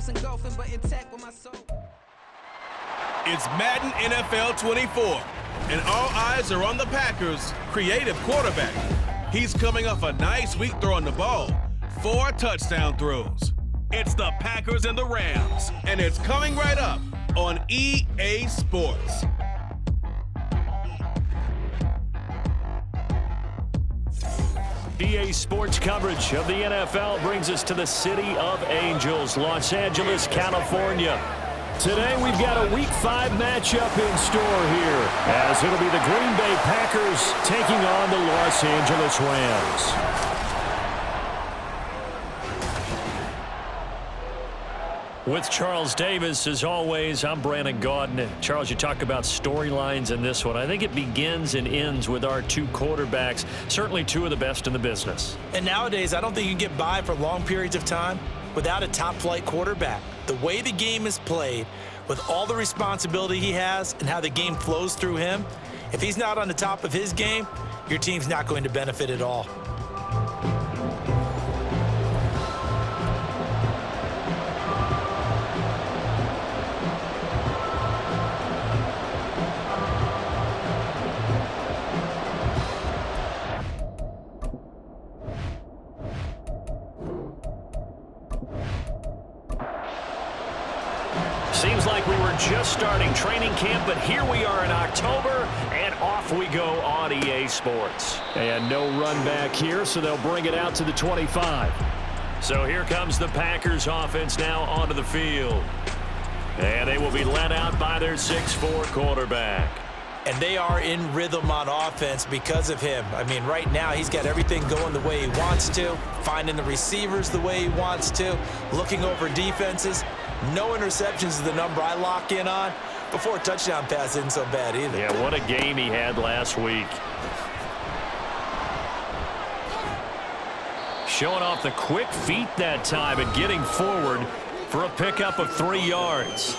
was engulfing, but intact with my soul. It's Madden NFL 24, and all eyes are on the Packers' creative quarterback. He's coming off a nice week throwing the ball, 4 touchdown throws. It's the Packers and the Rams, and it's coming right up on EA Sports. EA Sports coverage of the NFL brings us to the City of Angels, Los Angeles, California. Today we've got a Week 5 matchup in store here, as it'll be the Green Bay Packers taking on the Los Angeles Rams. With Charles Davis, as always, I'm Brandon Gaudin. Charles, you talk about storylines in this one. I think it begins and ends with our 2 quarterbacks, certainly 2 of the best in the business. And nowadays, I don't think you can get by for long periods of time without a top-flight quarterback. The way the game is played, with all the responsibility he has and how the game flows through him, if he's not on the top of his game, your team's not going to benefit at all. Seems like we were just starting training camp, but here we are in October, and off we go on EA Sports. And no run back here, so they'll bring it out to the 25. So here comes the Packers offense now onto the field. And they will be led out by their 6'4 quarterback. And they are in rhythm on offense because of him. I mean, right now he's got everything going the way he wants to, finding the receivers the way he wants to, looking over defenses. No interceptions is the number I lock in on. Before a touchdown pass isn't so bad either. Yeah, what a game he had last week. Showing off the quick feet that time and getting forward for a pickup of 3 yards.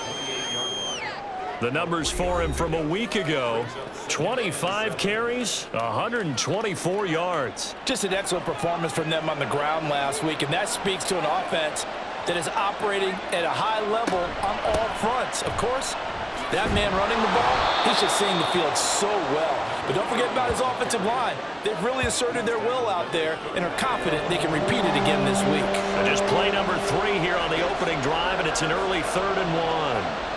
The numbers for him from a week ago: 25 carries, 124 yards. Just an excellent performance from them on the ground last week, and that speaks to an offense that is operating at a high level on all fronts. Of course, that man running the ball, he's just seeing the field so well. But don't forget about his offensive line. They've really asserted their will out there and are confident they can repeat it again this week. And just play number 3 here on the opening drive, and it's an early 3rd and 1.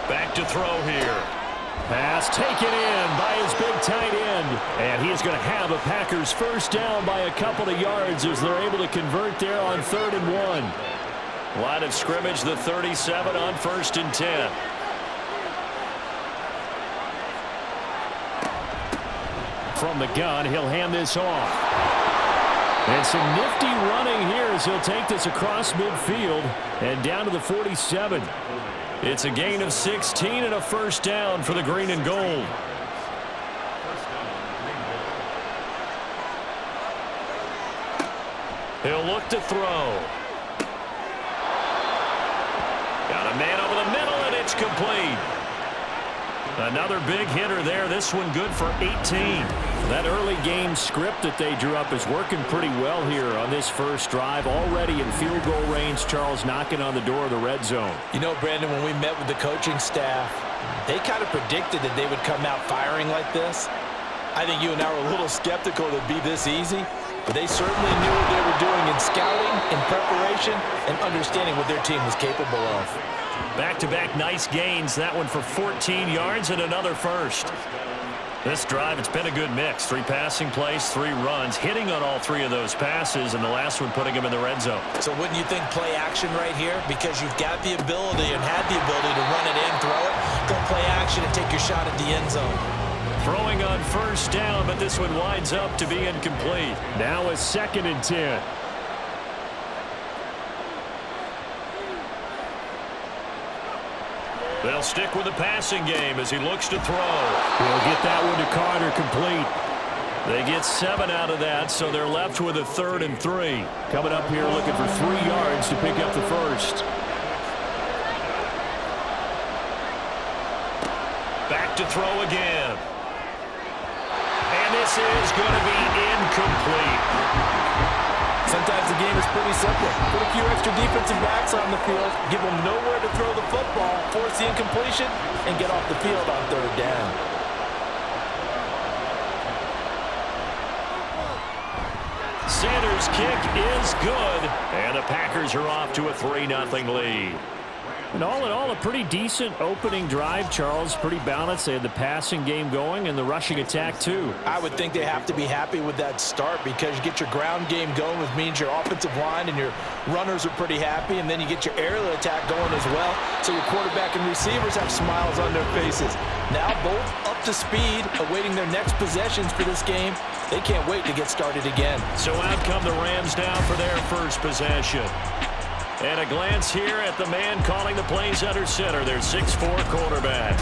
Back to throw here. Pass taken in by his big tight end. And he is going to have a Packers first down by a couple of yards as they're able to convert there on 3rd and 1. Line of scrimmage, the 37 on 1st and 10. From the gun, he'll hand this off. And some nifty running here as he'll take this across midfield and down to the 47. It's a gain of 16 and a first down for the green and gold. He'll look to throw. Got a man over the middle, and it's complete. Another big hitter there. This one good for 18. That early game script that they drew up is working pretty well here on this first drive. Already in field goal range, Charles knocking on the door of the red zone. You know, Brandon, when we met with the coaching staff, they kind of predicted that they would come out firing like this. I think you and I were a little skeptical that it'd be this easy, but they certainly knew what they were doing in scouting, in preparation, and understanding what their team was capable of. Back-to-back nice gains. That one for 14 yards and another first. This drive, it's been a good mix. 3 passing plays, 3 runs, hitting on all 3 of those passes, and the last one putting him in the red zone. So wouldn't you think play action right here? Because you've got the ability and had the ability to run it in, throw it, go play action and take your shot at the end zone. Throwing on first down, but this one winds up to be incomplete. Now a 2nd and 10. They'll stick with the passing game as he looks to throw. He'll get that one to Carter complete. They get 7 out of that, so they're left with a 3rd and 3. Coming up here looking for 3 yards to pick up the first. Back to throw again. And this is going to be incomplete. Sometimes the game is pretty simple. Put a few extra defensive backs on the field, give them nowhere to throw the football, force the incompletion, and get off the field on third down. Sanders' kick is good, and the Packers are off to a 3-0 lead. And all in all, a pretty decent opening drive, Charles. Pretty balanced. They had the passing game going and the rushing attack, too. I would think they have to be happy with that start because you get your ground game going, which means your offensive line and your runners are pretty happy, and then you get your aerial attack going as well. So your quarterback and receivers have smiles on their faces. Now both up to speed, awaiting their next possessions for this game. They can't wait to get started again. So out come the Rams now for their first possession. And a glance here at the man calling the plays under center, their 6'4 quarterback.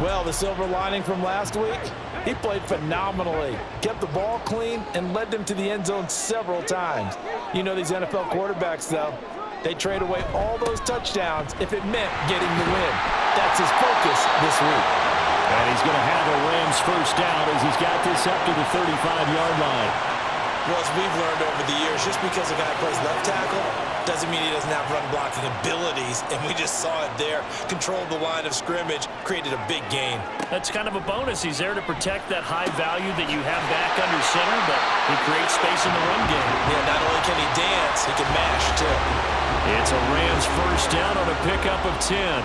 Well, the silver lining from last week, he played phenomenally. Kept the ball clean and led them to the end zone several times. You know these NFL quarterbacks, though, they trade away all those touchdowns if it meant getting the win. That's his focus this week. And he's going to have a Rams first down as he's got this up to the 35-yard line. Well, as we've learned over the years, just because a guy plays left tackle doesn't mean he doesn't have run-blocking abilities, and we just saw it there. Controlled the line of scrimmage, created a big gain. That's kind of a bonus. He's there to protect that high value that you have back under center, but he creates space in the run game. Yeah, not only can he dance, he can mash, too. It's a Rams first down on a pickup of 10.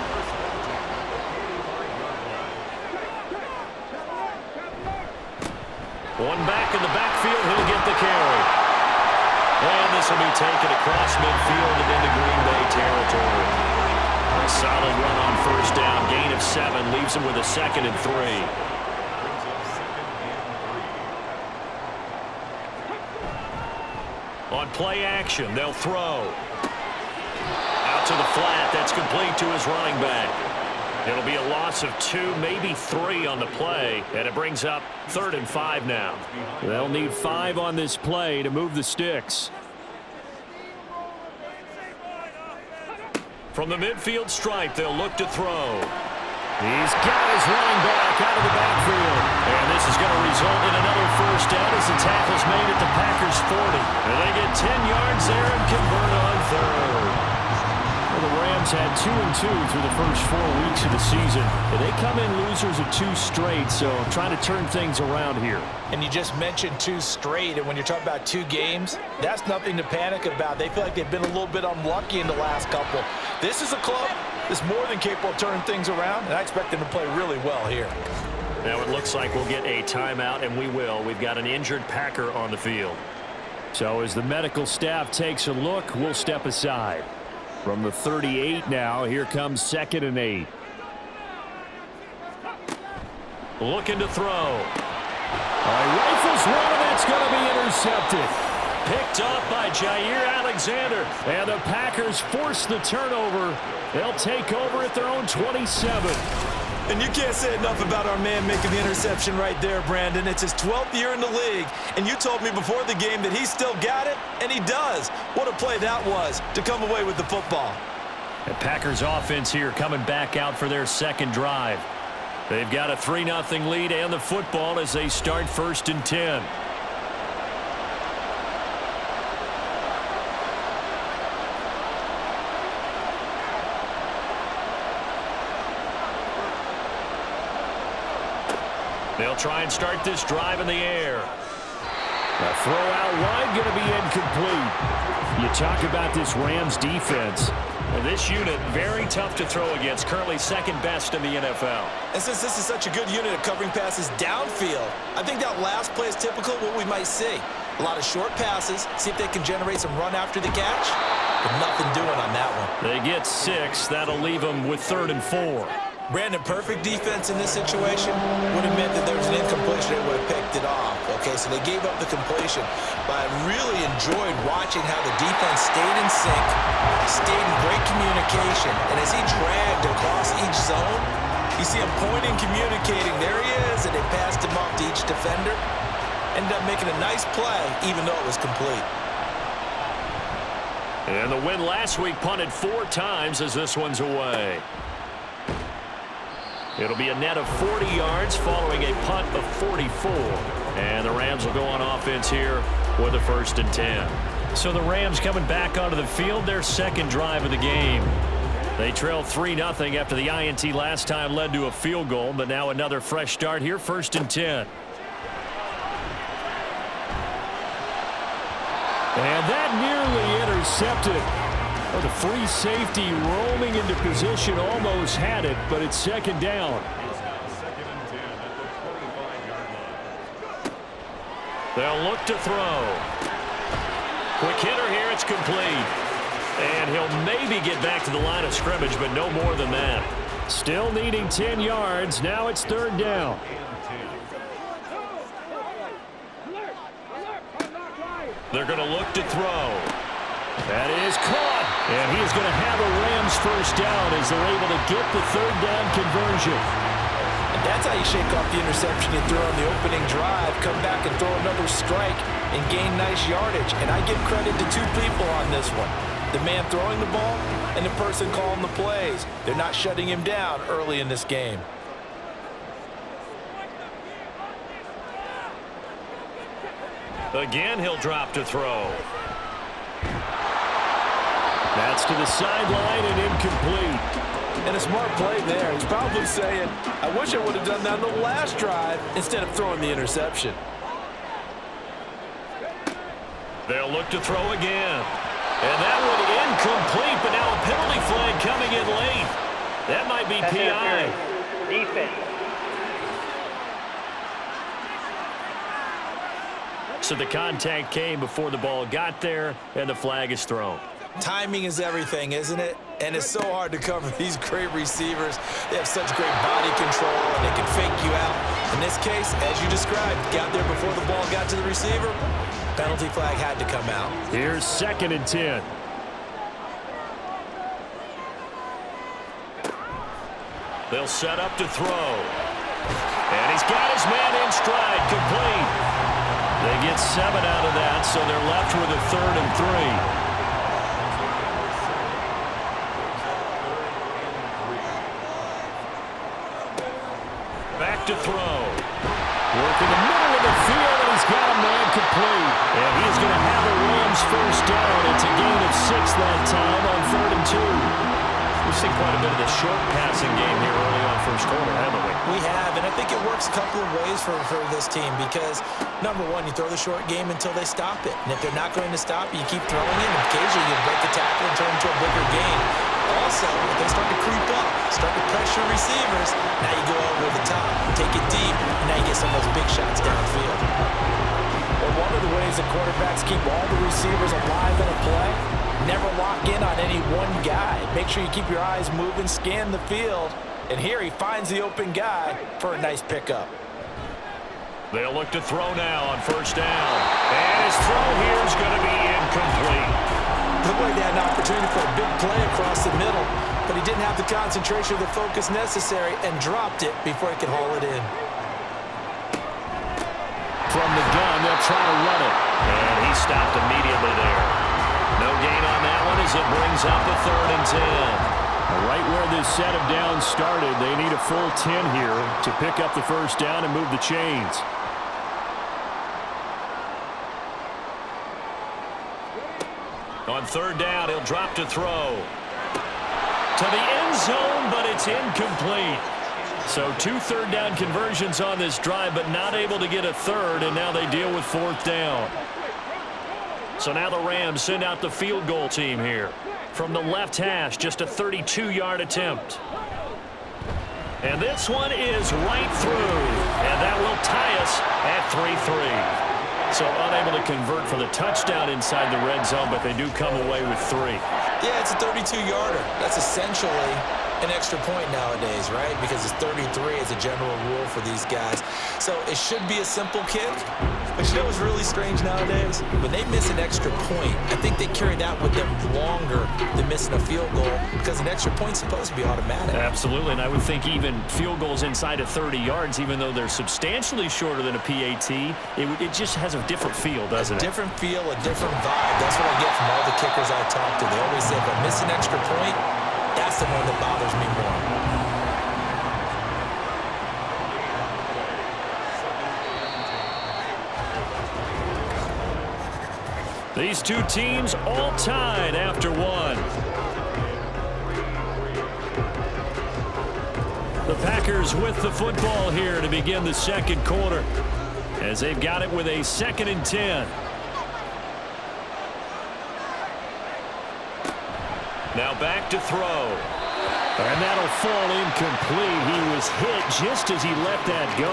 One back in the backfield, he'll get the carry. And this will be taken across midfield and into Green Bay territory. A solid run on first down, gain of 7, leaves him with a 2nd and 3. On play action, they'll throw. Out to the flat, that's complete to his running back. It'll be a loss of 2, maybe 3 on the play, and it brings up 3rd and 5 now. They'll need 5 on this play to move the sticks. From the midfield stripe, they'll look to throw. He's got his running back out of the backfield. And this is going to result in another first down as the tackle's made at the Packers' 40. And they get 10 yards there and convert on 3rd. Well, the Rams had 2-2 through the first 4 weeks of the season. And they come in losers of 2 straight, so trying to turn things around here. And you just mentioned 2 straight, and when you're talking about 2 games, that's nothing to panic about. They feel like they've been a little bit unlucky in the last couple. This is a club that's more than capable of turning things around, and I expect them to play really well here. Now it looks like we'll get a timeout, and we will. We've got an injured Packer on the field. So as the medical staff takes a look, we'll step aside. From the 38 now, here comes 2nd and 8. Looking to throw. Rifles one, and it's going to be intercepted. Picked up by Jair Alexander. And the Packers force the turnover. They'll take over at their own 27. And you can't say enough about our man making the interception right there, Brandon. It's his 12th year in the league, and you told me before the game that he still got it, and he does. What a play that was to come away with the football. The Packers offense here coming back out for their 2nd drive. They've got a 3-0 lead and the football as they start 1st and 10. They'll try and start this drive in the air. A throw out wide going to be incomplete. You talk about this Rams defense. And this unit, very tough to throw against, currently 2nd best in the NFL. And since this is such a good unit of covering passes downfield, I think that last play is typical of what we might see. A lot of short passes, see if they can generate some run after the catch, but nothing doing on that one. They get 6. That'll leave them with 3rd and 4. Brandon, perfect defense in this situation would have meant that there was an incompletion and would have picked it off. Okay, so they gave up the completion, but I really enjoyed watching how the defense stayed in sync, stayed in great communication, and as he dragged across each zone, you see him pointing, communicating, there he is, and they passed him off to each defender. Ended up making a nice play, even though it was complete. And the win last week punted 4 times as this one's away. It'll be a net of 40 yards following a punt of 44. And the Rams will go on offense here with a 1st and 10. So the Rams coming back onto the field, their second drive of the game. They trail 3-0 after the INT last time led to a field goal, but now another fresh start here, 1st and 10. And that nearly intercepted. Oh, the free safety roaming into position almost had it, but it's 2nd down. They'll look to throw. Quick hitter here, it's complete. And he'll maybe get back to the line of scrimmage, but no more than that. Still needing 10 yards. Now it's 3rd down. They're going to look to throw. That is caught. And he is going to have a Rams first down as they're able to get the 3rd down conversion. And that's how you shake off the interception you threw on the opening drive. Come back and throw another strike and gain nice yardage. And I give credit to 2 people on this one. The man throwing the ball and the person calling the plays. They're not shutting him down early in this game. Again, he'll drop to throw. That's to the sideline and incomplete. And a smart play there. He's probably saying, I wish I would have done that on the last drive instead of throwing the interception. They'll look to throw again. And that one incomplete, but now a penalty flag coming in late. That might be PI. Defense. So the contact came before the ball got there, and the flag is thrown. Timing is everything, isn't it? And it's so hard to cover these great receivers. They have such great body control, and they can fake you out. In this case, as you described, got there before the ball got to the receiver. Penalty flag had to come out. Here's 2nd and 10. They'll set up to throw. And he's got his man in stride, complete. They get 7 out of that, so they're left with a 3rd and 3. Back to throw. Work in the middle of the field, and he's got a man complete. And he's going to have a Rams first down. It's a gain of 6 that time on 3rd and 2. We've seen quite a bit of the short passing game here early on first quarter, haven't we? We have, and I think it works a couple of ways for this team because, number one, you throw the short game until they stop it. And if they're not going to stop it, you keep throwing it, and occasionally you break a tackle and turn it into a bigger game. Also, if they start to creep up, start to pressure receivers, now you go over the top, take it deep, and now you get some of those big shots downfield. Well, one of the ways that quarterbacks keep all the receivers alive in a play, never lock in on any one guy. Make sure you keep your eyes moving, scan the field, and here he finds the open guy for a nice pickup. They'll look to throw now on first down. And his throw here is going to be incomplete. Looked like they had an opportunity for a big play across the middle, but he didn't have the concentration or the focus necessary and dropped it before he could haul it in. From the gun, they'll try to run it. And he stopped immediately there. No gain on that one as it brings up a 3rd and 10. Right where this set of downs started, they need a full 10 here to pick up the first down and move the chains. On 3rd down, he'll drop to throw. To the end zone, but it's incomplete. So 2 3rd down conversions on this drive, but not able to get a 3rd, and now they deal with 4th down. So now the Rams send out the field goal team here. From the left hash, just a 32-yard attempt. And this one is right through. And that will tie us at 3-3. So unable to convert for the touchdown inside the red zone, but they do come away with 3. Yeah, it's a 32-yarder. That's essentially an extra point nowadays, right? Because it's 33 as a general rule for these guys. So it should be a simple kick. But you know what's really strange nowadays? When they miss an extra point, I think they carry that with them longer than missing a field goal because an extra point's supposed to be automatic. Absolutely, and I would think even field goals inside of 30 yards, even though they're substantially shorter than a PAT, it just has a different feel, doesn't it? A different feel, a different vibe. That's what I get from all the kickers I talk to. They always say, if I miss an extra point, that's the one that bothers me more. These two teams all tied after one. The Packers with the football here to begin the second quarter, as they've got it with a 2nd and 10. Now back to throw. And that'll fall incomplete. He was hit just as he let that go.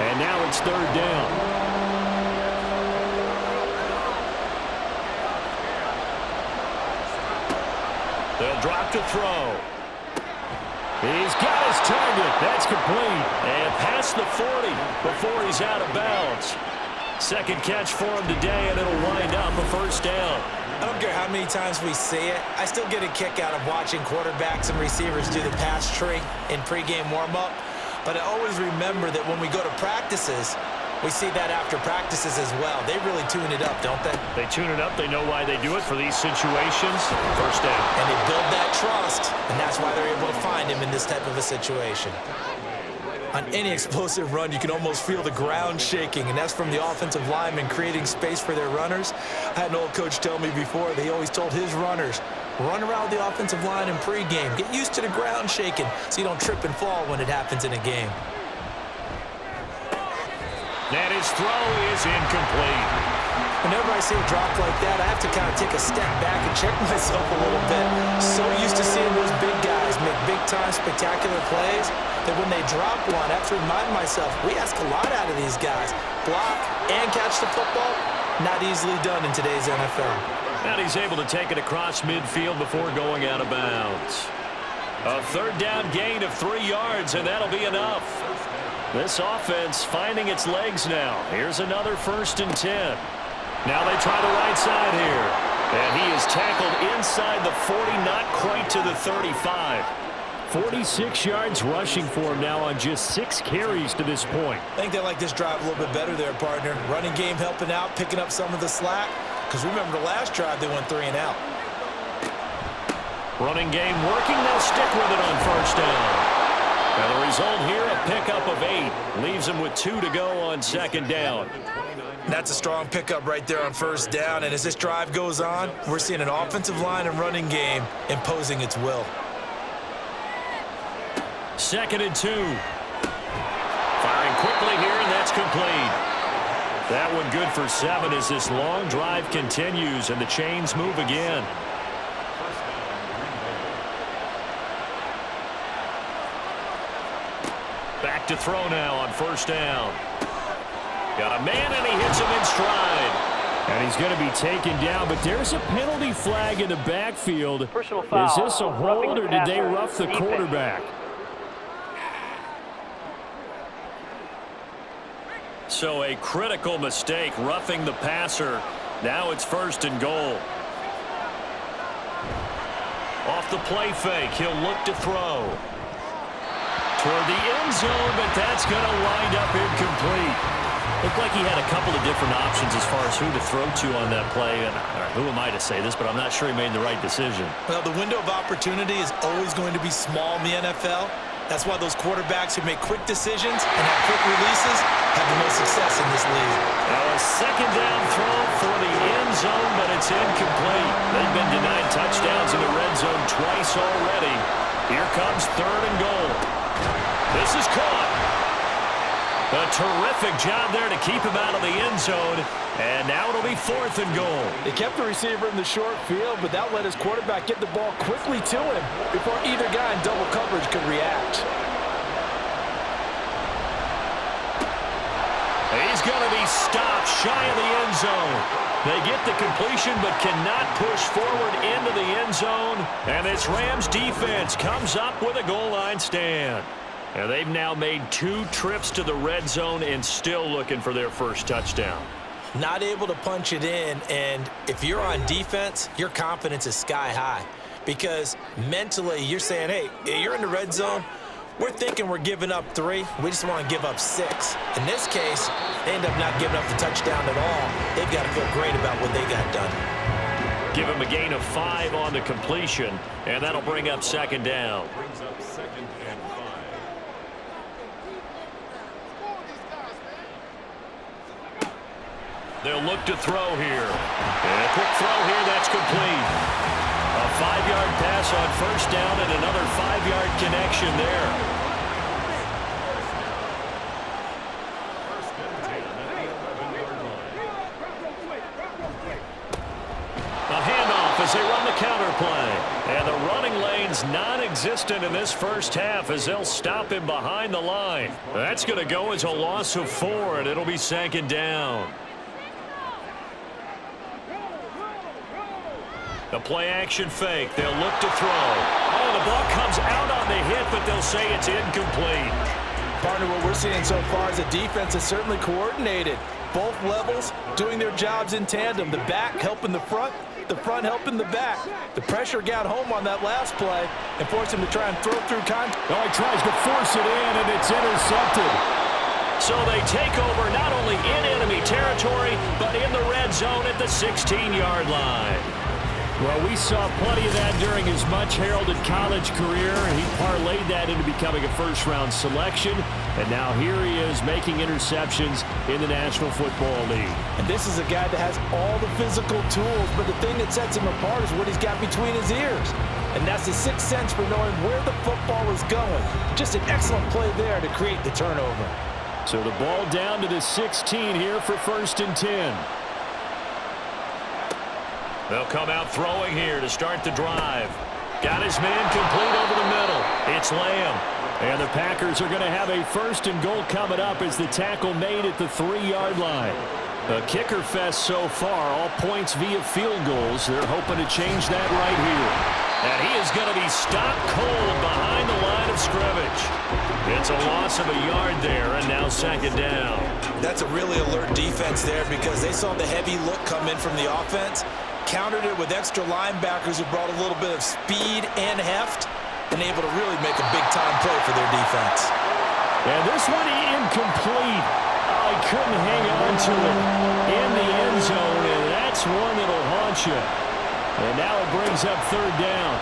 And now it's 3rd down. They'll drop to throw. He's got his target. That's complete. And past the 40 before he's out of bounds. Second catch for him today, and it'll wind up a 1st down. I don't care how many times we see it. I still get a kick out of watching quarterbacks and receivers do the pass tree in pregame warm-up. But I always remember that when we go to practices, we see that after practices as well. They really tune it up, don't they? They tune it up. They know why they do it for these situations. 1st down. And they build that trust, and that's why they're able to find him in this type of a situation. On any explosive run, you can almost feel the ground shaking, and that's from the offensive linemen creating space for their runners. I had an old coach tell me before, they always told his runners, run around the offensive line in pregame. Get used to the ground shaking so you don't trip and fall when it happens in a game. And his throw is incomplete. Whenever I see a drop like that, I have to kind of take a step back and check myself a little bit. So used to seeing those big guys make big-time spectacular plays that when they drop one, I have to remind myself, we ask a lot out of these guys. Block and catch the football, not easily done in today's NFL. And he's able to take it across midfield before going out of bounds. A 3rd down gain of 3 yards, and that'll be enough. This offense finding its legs now. Here's another 1st and 10. Now they try the right side here. And he is tackled inside the 40, not quite to the 35. 46 yards rushing for him now on just 6 carries to this point. I think they like this drive a little bit better there, partner. Running game helping out, picking up some of the slack. Because remember the last drive, they went 3 and out. Running game working. They'll stick with it on 1st down. And the result here, a pickup of 8. Leaves him with 2 to go on 2nd down. That's a strong pickup right there on 1st down. And as this drive goes on, we're seeing an offensive line and running game imposing its will. 2nd and 2. Firing quickly here, and that's complete. That one good for 7 as this long drive continues and the chains move again. Back to throw now on 1st down. Got a man, and he hits him in stride. And he's going to be taken down, but there's a penalty flag in the backfield. Is this a hold, or did they rough the quarterback? So a critical mistake, roughing the passer. Now it's 1st and goal. Off the play fake, he'll look to throw. Toward the end zone, but that's going to wind up incomplete. Looked like he had a couple of different options as far as who to throw to on that play. And who am I to say this, but I'm not sure he made the right decision. Well, the window of opportunity is always going to be small in the NFL. That's why those quarterbacks who make quick decisions and have quick releases have the most success in this league. Now a 2nd down throw for the end zone, but it's incomplete. They've been denied touchdowns in the red zone twice already. Here comes 3rd and goal. This is caught. A terrific job there to keep him out of the end zone. And now it'll be 4th and goal. They kept the receiver in the short field, but that let his quarterback get the ball quickly to him before either guy in double coverage could react. He's going to be stopped shy of the end zone. They get the completion but cannot push forward into the end zone. And this Rams defense comes up with a goal line stand. And they've now made 2 trips to the red zone and still looking for their first touchdown. Not able to punch it in, and if you're on defense, your confidence is sky high. Because mentally, you're saying, hey, you're in the red zone. We're thinking we're giving up 3. We just want to give up 6. In this case, they end up not giving up the touchdown at all. They've got to feel great about what they got done. Give him a gain of 5 on the completion, and that'll bring up 2nd down. They'll look to throw here. And a quick throw here, that's complete. A 5-yard pass on first down and another 5-yard connection there. A handoff as they run the counter play. And the running lane's non-existent in this first half as they'll stop him behind the line. That's going to go as a loss of 4, and it'll be second down. The play action fake. They'll look to throw. Oh, the ball comes out on the hit, but they'll say it's incomplete. Partner, what we're seeing so far is the defense is certainly coordinated. Both levels doing their jobs in tandem. The back helping the front helping the back. The pressure got home on that last play and forced him to try and throw through contact. Oh, he tries to force it in, and it's intercepted. So they take over not only in enemy territory, but in the red zone at the 16-yard line. Well, we saw plenty of that during his much-heralded college career. He parlayed that into becoming a first-round selection, and now here he is making interceptions in the National Football League. And this is a guy that has all the physical tools, but the thing that sets him apart is what he's got between his ears. And that's the sixth sense for knowing where the football is going. Just an excellent play there to create the turnover. So the ball down to the 16 here for 1st and 10. They'll come out throwing here to start the drive. Got his man complete over the middle. It's Lamb. And the Packers are going to have a 1st and goal coming up as the tackle made at the 3-yard line. A kicker fest so far, all points via field goals. They're hoping to change that right here. And he is going to be stopped cold behind the line of scrimmage. It's a loss of a yard there, and now 2nd down. That's a really alert defense there because they saw the heavy look come in from the offense, countered it with extra linebackers who brought a little bit of speed and heft, and able to really make a big-time play for their defense. And this one incomplete. Oh, he couldn't hang on to it in the end zone, and that's one that'll haunt you. And now it brings up 3rd down.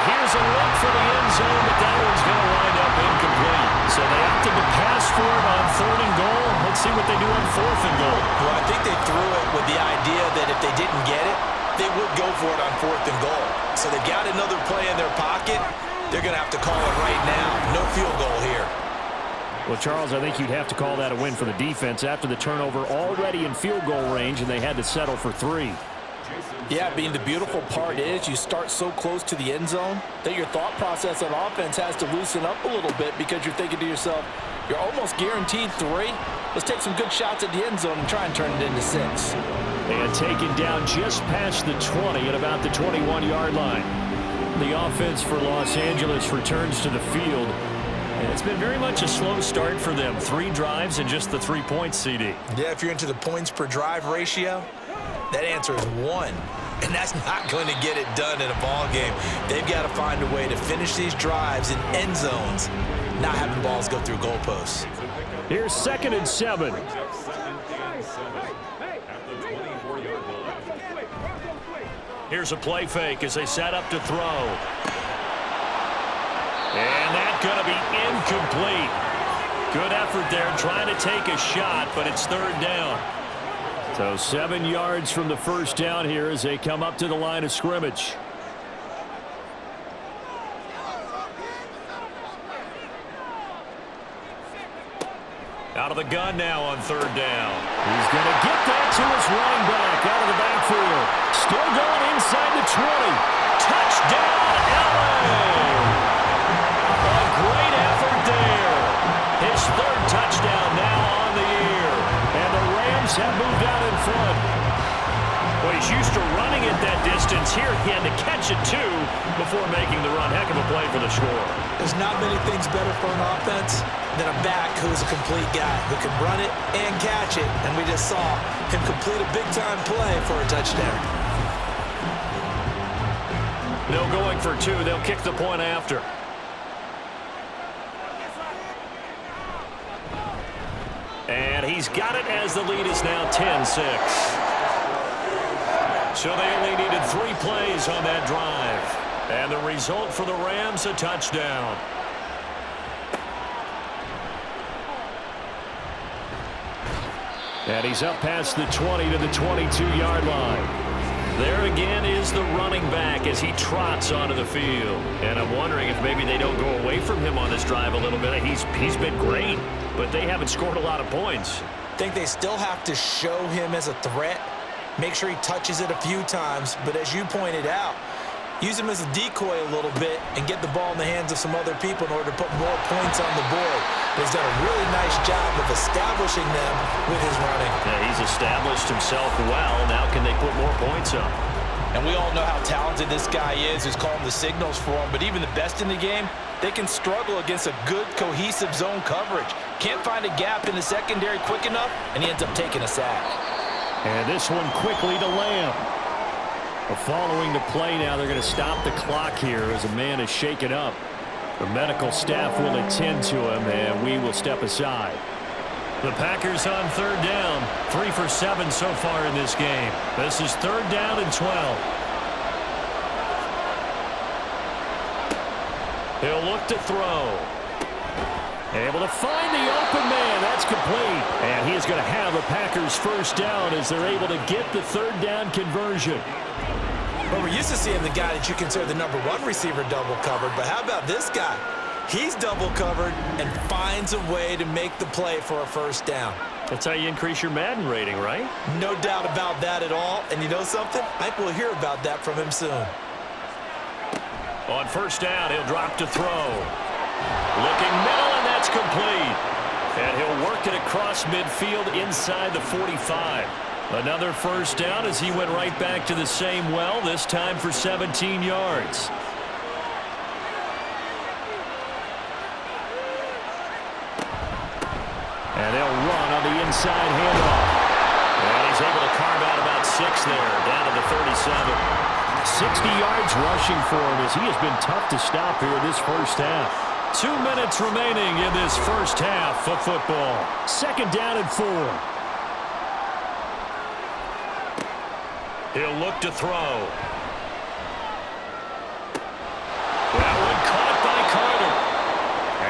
Here's a look for the end zone, but that one's going to wind up incomplete. So they opted to pass for it on 3rd and goal. Let's see what they do on 4th and goal. Well, I think they threw it with the idea that if they didn't get it, they would go for it on 4th and goal. So they've got another play in their pocket. They're going to have to call it right now. No field goal here. Well, Charles, I think you'd have to call that a win for the defense after the turnover already in field goal range, and they had to settle for 3. Yeah, I mean, the beautiful part is you start so close to the end zone that your thought process on offense has to loosen up a little bit because you're thinking to yourself, you're almost guaranteed 3. Let's take some good shots at the end zone and try and turn it into 6. And taken down just past the 20 at about the 21-yard line. The offense for Los Angeles returns to the field. And it's been very much a slow start for them. 3 drives and just the 3 points, CD. Yeah, if you're into the points per drive ratio, that answer is 1. And that's not going to get it done in a ball game. They've got to find a way to finish these drives in end zones, not having balls go through goalposts. Here's 2nd and 7. Here's a play fake as they set up to throw. And that's going to be incomplete. Good effort there trying to take a shot, but it's 3rd down. So 7 yards from the first down here as they come up to the line of scrimmage. Out of the gun now on 3rd down. He's going to get that to his running back out of the backfield. Still going inside the 20. Touchdown, LA! A great effort there. His 3rd touchdown now on the year. And the Rams have moved out in front. Well, he's used to running it that distance. Here he had to catch it, too, before making the run. Heck of a play for the score. There's not many things better for an offense than a back who's a complete guy who can run it and catch it. And we just saw him complete a big-time play for a touchdown. No going for 2. They'll kick the point after. And he's got it as the lead is now 10-6. So they only needed 3 plays on that drive. And the result for the Rams, a touchdown. And he's up past the 20 to the 22-yard line. There again is the running back as he trots onto the field. And I'm wondering if maybe they don't go away from him on this drive a little bit. He's been great, but they haven't scored a lot of points. I think they still have to show him as a threat. Make sure he touches it a few times. But as you pointed out, use him as a decoy a little bit and get the ball in the hands of some other people in order to put more points on the board. But he's done a really nice job of establishing them with his running. Yeah, he's established himself well. Now can they put more points up? And we all know how talented this guy is who's calling the signals for him. But even the best in the game, they can struggle against a good, cohesive zone coverage. Can't find a gap in the secondary quick enough, and he ends up taking a sack. And this one quickly to Lamb. Following the play now, they're going to stop the clock here as a man is shaken up. The medical staff will attend to him, and we will step aside. The Packers on third down. 3 for 7 so far in this game. This is third down and 12. He'll look to throw. Able to find the open man. That's complete. And he is going to have a Packers first down as they're able to get the third down conversion. Well, we're used to seeing the guy that you consider the #1 receiver double covered, but how about this guy? He's double covered and finds a way to make the play for a first down. That's how you increase your Madden rating, right? No doubt about that at all. And you know something? I think we'll hear about that from him soon. On first down, he'll drop to throw. Looking middle, and that's complete. And he'll work it across midfield inside the 45. Another first down as he went right back to the same well, this time for 17 yards. And they'll run on the inside handoff. And he's able to carve out about 6 there, down to the 37. 60 yards rushing for him as he has been tough to stop here this first half. 2 minutes remaining in this first half of football. Second down and 4. He'll look to throw. That one caught by Carter.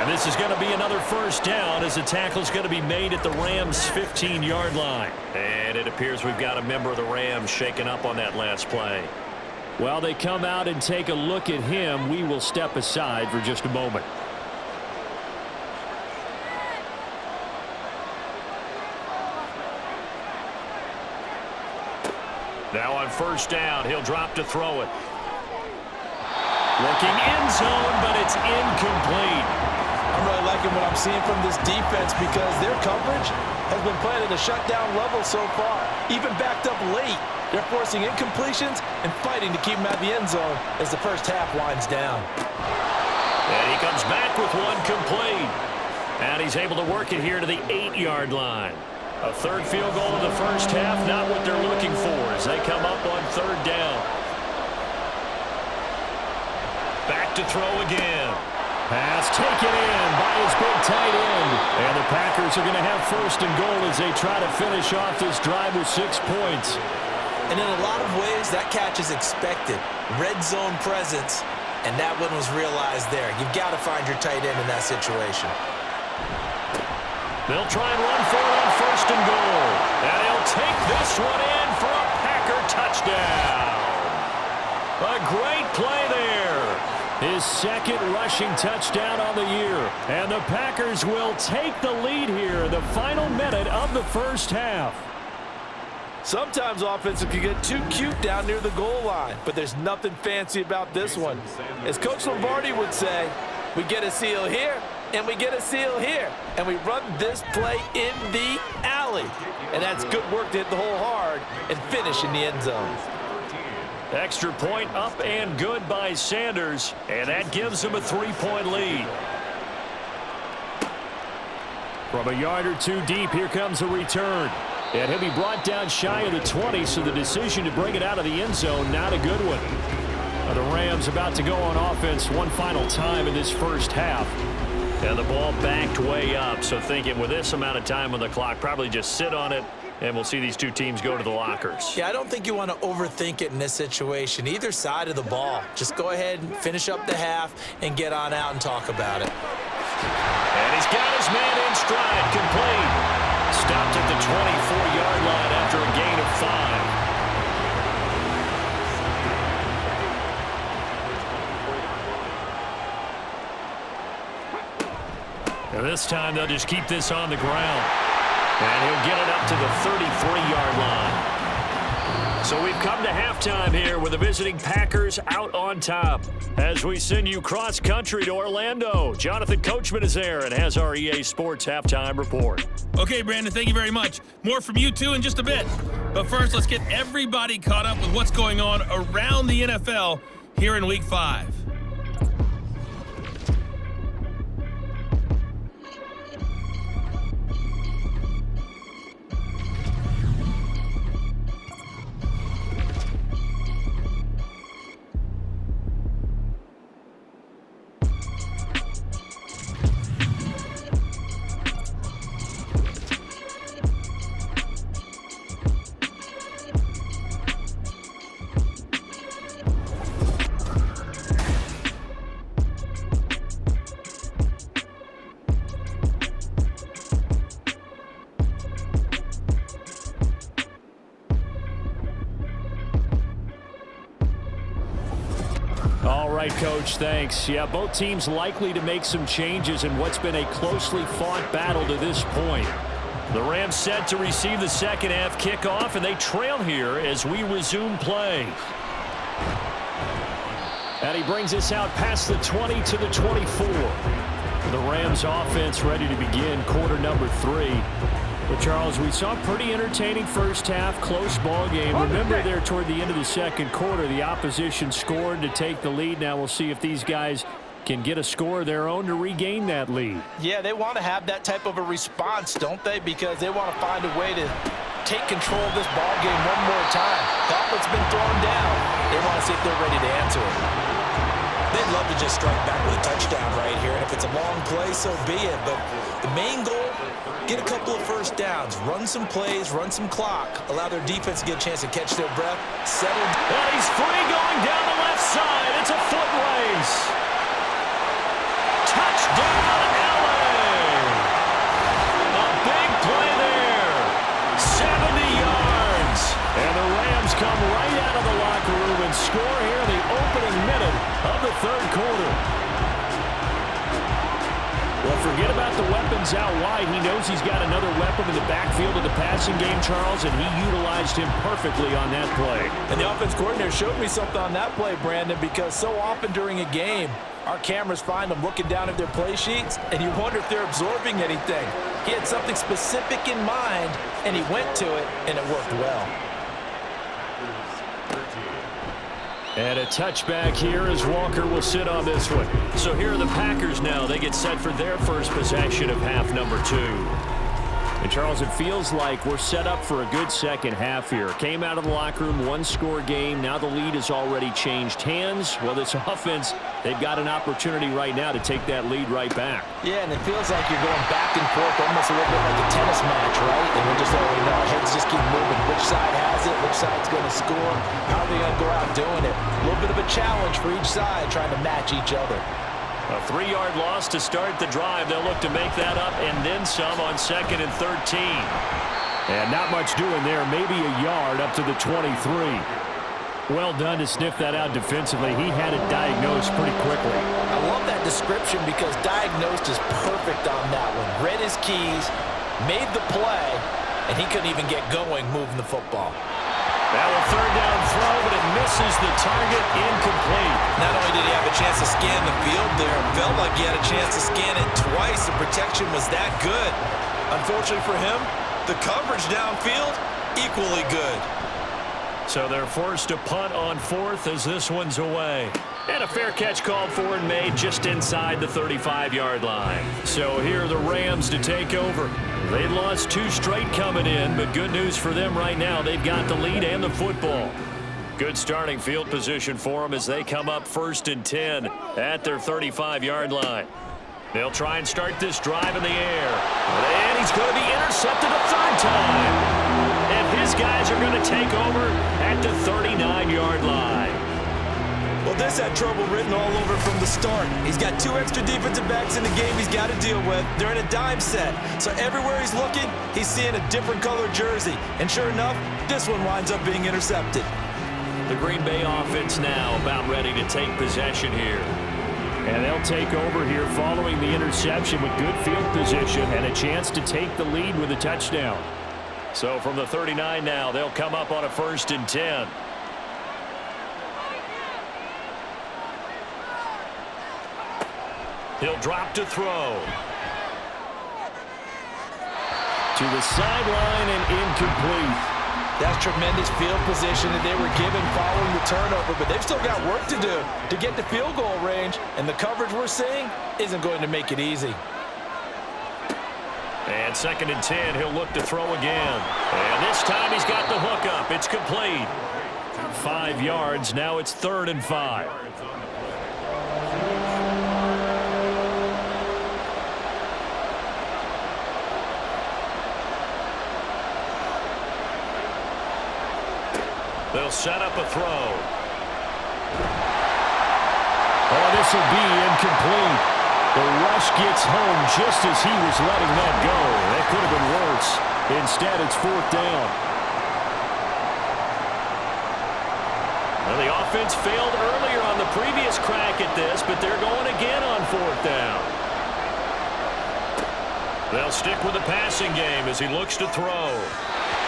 And this is going to be another first down as the tackle is going to be made at the Rams' 15-yard line. And it appears we've got a member of the Rams shaken up on that last play. While they come out and take a look at him, we will step aside for just a moment. Now on first down, he'll drop to throw it. Looking end zone, but it's incomplete. I'm really liking what I'm seeing from this defense because their coverage has been playing at a shutdown level so far. Even backed up late, they're forcing incompletions and fighting to keep them out of the end zone as the first half winds down. And he comes back with one complete. And he's able to work it here to the 8-yard line. A third field goal in the first half, not what they're looking for as they come up on third down. Back to throw again. Pass taken in by his big tight end. And the Packers are going to have first and goal as they try to finish off this drive with 6 points. And in a lot of ways, that catch is expected. Red zone presence, and that one was realized there. You've got to find your tight end in that situation. They'll try and run for it on first and goal. And he'll take this one in for a Packer touchdown. A great play there. His second rushing touchdown on the year. And the Packers will take the lead here in the final minute of the first half. Sometimes offenses can get too cute down near the goal line, but there's nothing fancy about this one. As Coach Lombardi would say, we get a seal here, and we get a seal here, and we run this play in the alley. And that's good work to hit the hole hard and finish in the end zone. Extra point up and good by Sanders, and that gives him a 3-point lead. From a yard or two deep, here comes a return. And he'll be brought down shy of the 20, so the decision to bring it out of the end zone, not a good one. The Rams about to go on offense one final time in this first half. And the ball backed way up, so thinking with this amount of time on the clock, probably just sit on it, and we'll see these two teams go to the lockers. Yeah, I don't think you want to overthink it in this situation. Either side of the ball. Just go ahead and finish up the half and get on out and talk about it. And he's got his man in stride, complete. stopped at the 24-yard line after a gain of 5. And this time they'll just keep this on the ground. And he'll get it up to the 33-yard line. So we've come to halftime here with the visiting Packers out on top. As we send you cross-country to Orlando, Jonathan Coachman is there and has our EA Sports halftime report. Okay, Brandon, thank you very much. More from you two in just a bit. But first, let's get everybody caught up with what's going on around the NFL here in Week 5. All right, Coach, thanks. Yeah, both teams likely to make some changes in what's been a closely fought battle to this point. The Rams set to receive the second half kickoff, and they trail here as we resume play. And he brings us out past the 20 to the 24. The Rams offense ready to begin quarter number 3. But, Charles, we saw a pretty entertaining first half, close ball game. Remember there toward the end of the second quarter, the opposition scored to take the lead. Now we'll see if these guys can get a score of their own to regain that lead. Yeah, they want to have that type of a response, don't they? Because they want to find a way to take control of this ball game one more time. Gauntlet's been thrown down. They want to see if they're ready to answer it. They'd love to just strike back with a touchdown right here, and if it's a long play, so be it. But the main goal, get a couple of first downs, run some plays, run some clock, allow their defense to get a chance to catch their breath, settle. And he's free going down the left side. It's a foot race. Touchdown, LA! A big play there. 70 yards. And the Rams come right out of the locker room and score here in the opening minute of the third quarter. Well, forget about the weapons out wide. He knows he's got another weapon in the backfield of the passing game, Charles, and he utilized him perfectly on that play. And the offense coordinator showed me something on that play, Brandon, because so often during a game, our cameras find them looking down at their play sheets, and you wonder if they're absorbing anything. He had something specific in mind, and he went to it, and it worked well. And a touchback here as Walker will sit on this one. So here are the Packers now. They get set for their first possession of half number 2. And, Charles, it feels like we're set up for a good second half here. Came out of the locker room, one-score game. Now the lead has already changed hands. Well, this offense, they've got an opportunity right now to take that lead right back. Yeah, and it feels like you're going back and forth, almost a little bit like a tennis match, right? And we're just letting you know, our heads just keep moving. Which side has it? Which side's going to score? How are they going to go out doing it? A little bit of a challenge for each side, trying to match each other. A 3-yard loss to start the drive. They'll look to make that up and then some on 2nd and 13. And not much doing there. Maybe a yard up to the 23. Well done to sniff that out defensively. He had it diagnosed pretty quickly. I love that description because diagnosed is perfect on that one. Read his keys, made the play, and he couldn't even get going moving the football. Now a 3rd down throw, but it misses the target, incomplete. Not only did he have a chance to scan the field there, it felt like he had a chance to scan it twice. The protection was that good. Unfortunately for him, the coverage downfield, equally good. So they're forced to punt on 4th as this one's away. And a fair catch called for and made just inside the 35-yard line. So here are the Rams to take over. They lost 2 straight coming in, but good news for them right now. They've got the lead and the football. Good starting field position for them as they come up 1st and 10 at their 35-yard line. They'll try and start this drive in the air. And he's going to be intercepted a 3rd time. And his guys are going to take over at the 39-yard line. Well, this had trouble written all over from the start. He's got 2 extra defensive backs in the game he's got to deal with. They're in a dime set. So everywhere he's looking, he's seeing a different colored jersey. And sure enough, this one winds up being intercepted. The Green Bay offense now about ready to take possession here. And they'll take over here following the interception with good field position and a chance to take the lead with a touchdown. So from the 39 now, they'll come up on a 1st and 10. He'll drop to throw. To the sideline and incomplete. That's tremendous field position that they were given following the turnover, but they've still got work to do to get to field goal range, and the coverage we're seeing isn't going to make it easy. And 2nd and 10, he'll look to throw again. And this time he's got the hook up. It's complete. 5 yards. Now it's 3rd and 5. They'll set up a throw. Oh, this will be incomplete. The rush gets home just as he was letting that go. That could have been worse. Instead, it's 4th down. Well, the offense failed earlier on the previous crack at this, but they're going again on 4th down. They'll stick with the passing game as he looks to throw.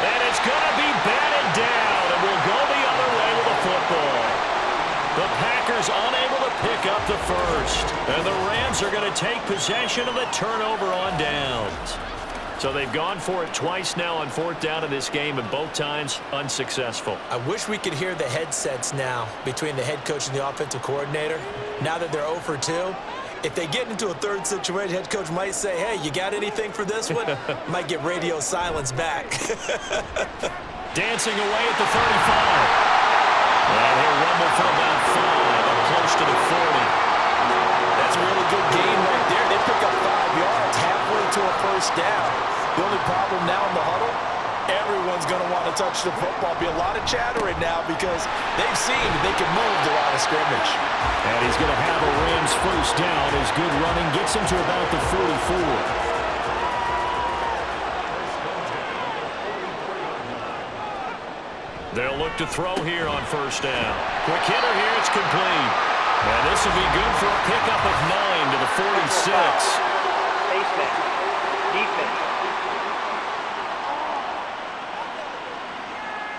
And it's going to be batted down, and will go the other way with the football. The Packers unable to pick up the first. And the Rams are going to take possession of the turnover on downs. So they've gone for it twice now on 4th down in this game, and both times unsuccessful. I wish we could hear the headsets now between the head coach and the offensive coordinator. Now that they're 0 for 2, if they get into a 3rd situation, head coach might say, hey, you got anything for this one? Might get radio silence back. Dancing away at the 35. And he'll rumble for about 5 up close to the 40. That's a really good gain right there. They pick up 5 yards halfway to a 1st down. The only problem now in the huddle, everyone's going to want to touch the football. Be a lot of chattering now because they've seen that they can move the line of scrimmage. And he's going to have a Rams 1st down as good running gets him to about the 44. They'll look to throw here on 1st down. Quick hitter here, it's complete. And this will be good for a pickup of 9 to the 46. Defense.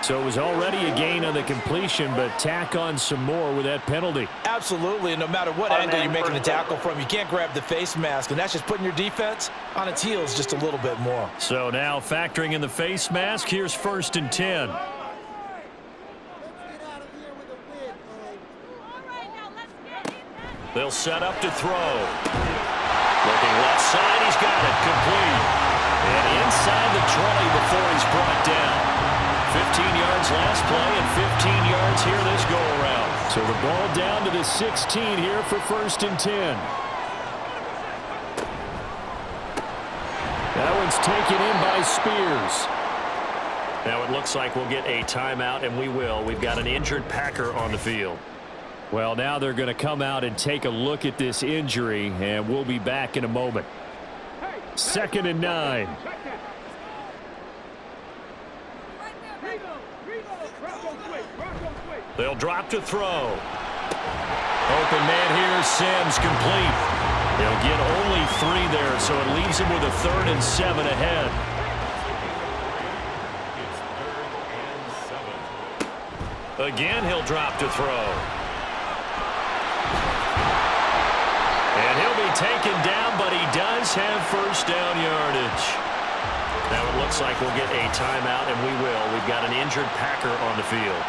So it was already a gain on the completion, but tack on some more with that penalty. Absolutely, and no matter what angle you're making the tackle from, you can't grab the face mask, and that's just putting your defense on its heels just a little bit more. So now factoring in the face mask, here's 1st and 10. They'll set up to throw. Looking left side, he's got it, complete. And inside the 20 before he's brought down. 15 yards last play and 15 yards here this go-around. So the ball down to the 16 here for 1st and 10. That one's taken in by Spears. Now it looks like we'll get a timeout, and we will. We've got an injured Packer on the field. Well, now they're going to come out and take a look at this injury, and we'll be back in a moment. 2nd and 9. They'll drop to throw. Open man here, Sims, complete. They'll get only 3 there, so it leaves him with a 3rd and 7 ahead. Again, he'll drop to throw. And he'll be taken down, but he does have 1st down yardage. Now it looks like we'll get a timeout, and we will. We've got an injured Packer on the field.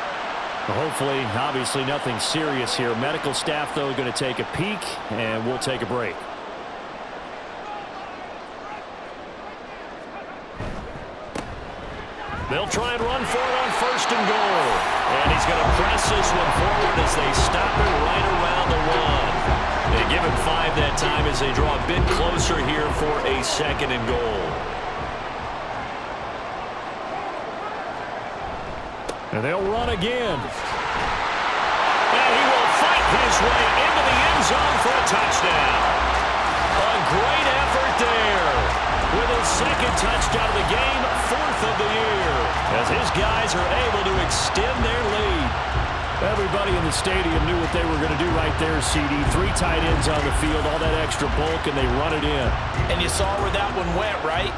Hopefully, obviously nothing serious here. Medical staff, though, going to take a peek, and we'll take a break. They'll try and run for it on 1st and goal. And he's going to press this one forward as they stop it right around the 1. They give him 5 that time as they draw a bit closer here for a 2nd and goal. And they'll run again. And he will fight his his way into the end zone for a touchdown. A great effort there. With his second touchdown of the game, 4th of the year, as his guys are able to extend their lead. Everybody in the stadium knew what they were going to do right there, CD. 3 tight ends on the field, all that extra bulk, and they run it in. And you saw where that one went, right?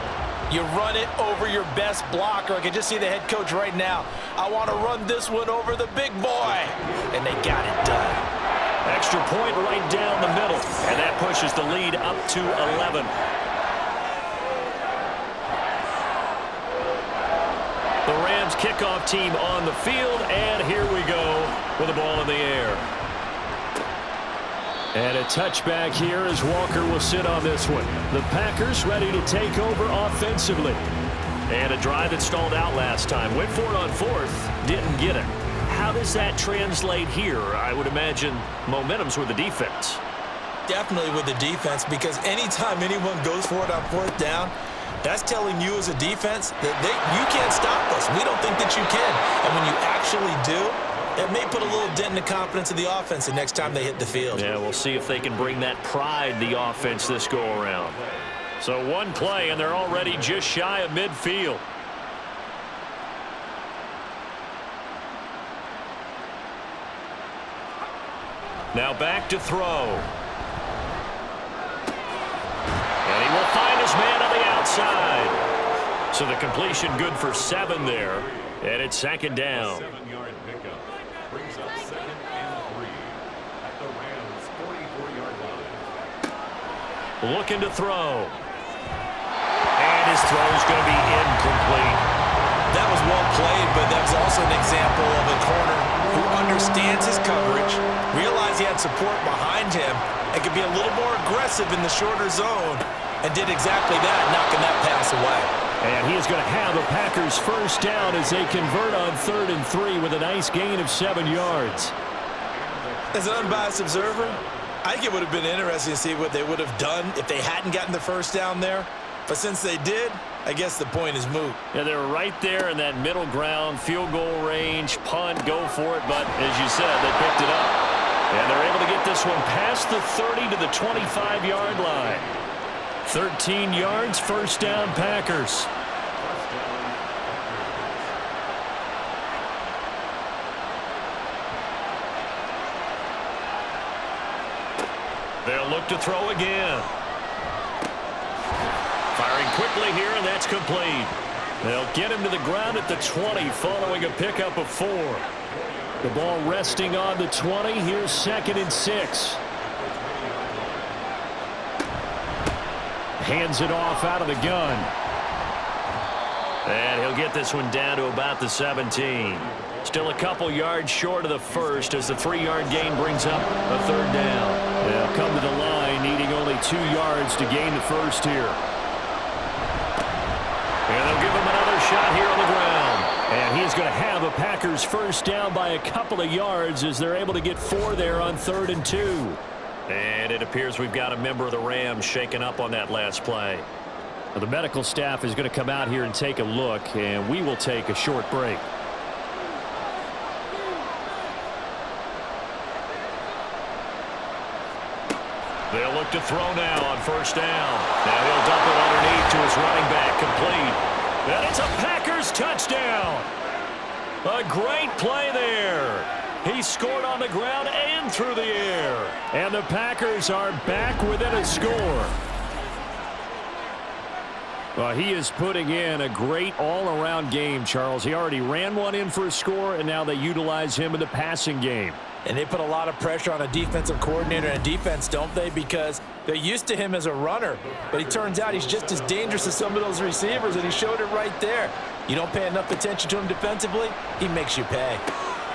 You run it over your best blocker. I can just see the head coach right now. I want to run this one over the big boy. And they got it done. Extra point right down the middle, and that pushes the lead up to 11. The Rams kickoff team on the field, and here we go with the ball in the air. And a touchback here as Walker will sit on this one. The Packers ready to take over offensively. And a drive that stalled out last time. Went for it on 4th, didn't get it. How does that translate here? I would imagine momentum's with the defense. Definitely with the defense, because anytime anyone goes for it on 4th down, that's telling you as a defense that you can't stop us. We don't think that you can. And when you actually do, it may put a little dent in the confidence of the offense the next time they hit the field. Yeah, we'll see if they can bring that pride, the offense, this go-around. So one play, and they're already just shy of midfield. Now back to throw. And he will find his man on the outside. So the completion good for 7 there. And it's 2nd down. 7-yard pickup brings up 2nd and 3 at the Rams' 44-yard line. Looking to throw. And his throw is going to be incomplete. That was well played, but that was also an example of a corner who understands his coverage, realized he had support behind him, and could be a little more aggressive in the shorter zone, and did exactly that, knocking that pass away. And he is going to have the Packers first down as they convert on 3rd and 3 with a nice gain of 7 yards. As an unbiased observer, I think it would have been interesting to see what they would have done if they hadn't gotten the first down there. But since they did, I guess the point is moot. Yeah, they're right there in that middle ground, field goal range, punt, go for it. But as you said, they picked it up. And they're able to get this one past the 30 to the 25-yard line. 13 yards, first down, Packers. They'll look to throw again. Firing quickly here, and that's complete. They'll get him to the ground at the 20 following a pickup of 4. The ball resting on the 20. Here's 2nd and 6. Hands it off out of the gun. And he'll get this one down to about the 17. Still a couple yards short of the first as the 3-yard gain brings up a 3rd down. They'll come to the line needing only 2 yards to gain the first here. And they'll give him another shot here on the ground. And he's going to have a Packers first down by a couple of yards as they're able to get 4 there on 3rd and 2. And it appears we've got a member of the Rams shaken up on that last play. Well, the medical staff is going to come out here and take a look, and we will take a short break. They'll look to throw now on first down. Now he'll dump it underneath to his running back, complete. And it's a Packers touchdown. A great play there. He scored on the ground and through the air. And the Packers are back within a score. Well, he is putting in a great all-around game, Charles. He already ran one in for a score, and now they utilize him in the passing game. And they put a lot of pressure on a defensive coordinator and defense, don't they? Because they're used to him as a runner. But he turns out he's just as dangerous as some of those receivers, and he showed it right there. You don't pay enough attention to him defensively, he makes you pay.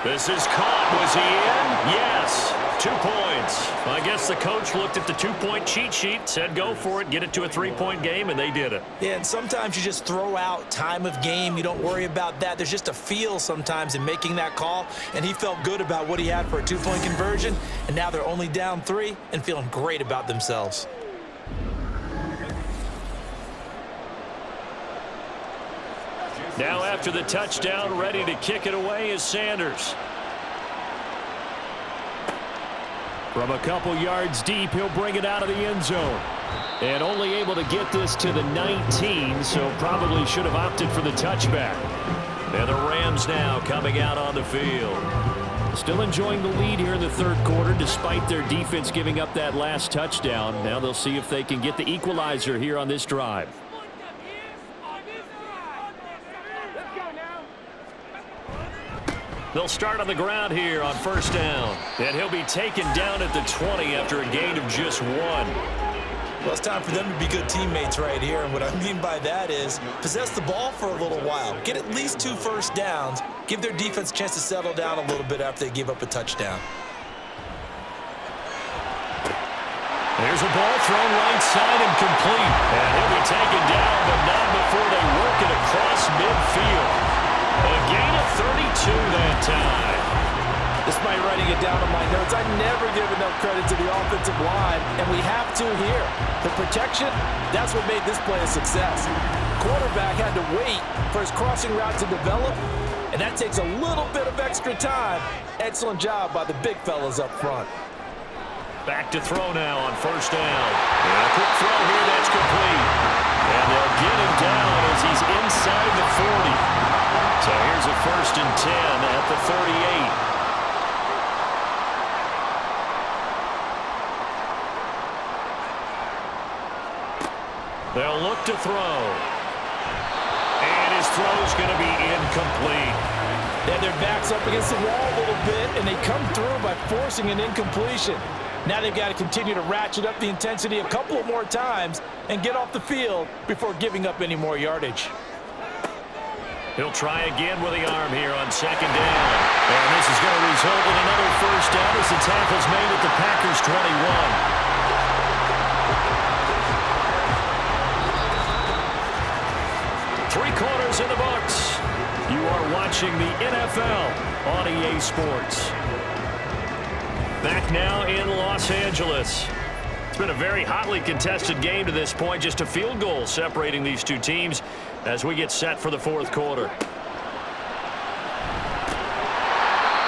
This is caught. Was he in? Yes. 2 points. I guess the coach looked at the 2-point cheat sheet, said go for it, get it to a 3-point game, and they did it. Yeah, and sometimes you just throw out time of game. You don't worry about that. There's just a feel sometimes in making that call, and he felt good about what he had for a 2-point conversion, and now they're only down 3 and feeling great about themselves. Now after the touchdown, ready to kick it away is Sanders. From a couple yards deep, he'll bring it out of the end zone. And only able to get this to the 19, so probably should have opted for the touchback. And the Rams now coming out on the field. Still enjoying the lead here in the third quarter, despite their defense giving up that last touchdown. Now they'll see if they can get the equalizer here on this drive. They'll start on the ground here on first down. And he'll be taken down at the 20 after a gain of just 1. Well, it's time for them to be good teammates right here. And what I mean by that is possess the ball for a little while. Get at least 2 first downs. Give their defense a chance to settle down a little bit after they give up a touchdown. There's a ball thrown right side and complete. And he'll be taken down, but not before they work it across midfield. A gain of 32 that time. Despite writing it down on my notes, I never give enough credit to the offensive line, and we have to here. The protection, that's what made this play a success. Quarterback had to wait for his crossing route to develop, and that takes a little bit of extra time. Excellent job by the big fellas up front. Back to throw now on first down. And a quick throw here that's complete. And they'll get him down as he's inside the 40. So here's a 1st and 10 at the 38. They'll look to throw. And his throw's going to be incomplete. And their back's up against the wall a little bit, and they come through by forcing an incompletion. Now they've got to continue to ratchet up the intensity a couple more times and get off the field before giving up any more yardage. He'll try again with the arm here on second down. And this is going to result in another first down as the tackle's made at the Packers' 21. 3 quarters in the books. You are watching the NFL on EA Sports. Back now in Los Angeles. It's been a very hotly contested game to this point. Just a field goal separating these two teams as we get set for the fourth quarter.